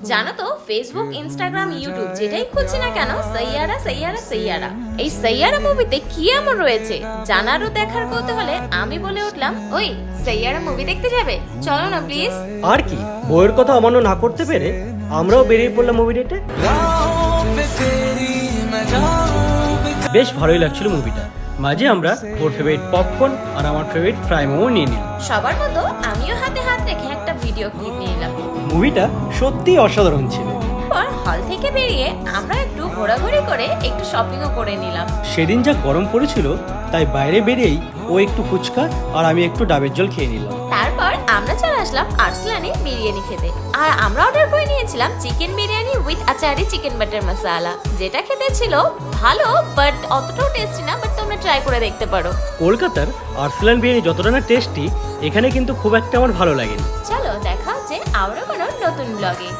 জানো তো Facebook Instagram YouTube যেটাই খুঁজছি না কেন সাইয়ারা সাইয়ারা সাইয়ারা। এই সাইয়ারা মুভিতে কি এমন রয়েছে জানার ও দেখার কৌতূহলে আমি বলে উঠলাম, ওই সাইয়ারা মুভি দেখতে যাবে, চলো না প্লিজ। আর কি, বইয়ের কথা অমান্য না করতে পেরে আমরাও বেরিয়ে পড়লাম মুভি ডেটে। বেশ ভালোই লাগছিল মুভিটা। মাঝে আমরা ওর ফেভারিট পপকর্ন আর আমার ফেভারিট ফ্রাই মোমো নিয়ে নিলাম। সবার মতো আমিও হাতে হাত রেখে একটা ভিডিও ক্লিপ নিয়ে নিলাম। মুভিটা সত্যিই অসাধারণ ছিল। পর হল থেকে বেরিয়ে আমরা একটু ঘোরাঘুরি করে একটু শপিংও করে নিলাম। সেদিন যা গরম পড়েছিল তাই বাইরে বেরিয়েই ও একটু ফুচকা আর আমি একটু ডাবের জল খেয়ে নিলাম। তারপর আমরা চলে আসলাম আরসলানে বিরিয়ানি খেতে। আর আমরা অর্ডার করে নিয়েছিলাম chicken biryani with achari chicken butter masala, যেটা খেতে ছিল ভালো বাট অতটাও টেস্টি না, বাট তোমরা ট্রাই করে দেখতে পারো। কলকাতার আরসলান বিরিয়ানি যতটা না টেস্টি, এখানে কিন্তু খুব একটা আমার ভালো লাগেনি। চলো দেখা হচ্ছে আরো কোনো নতুন ব্লগে।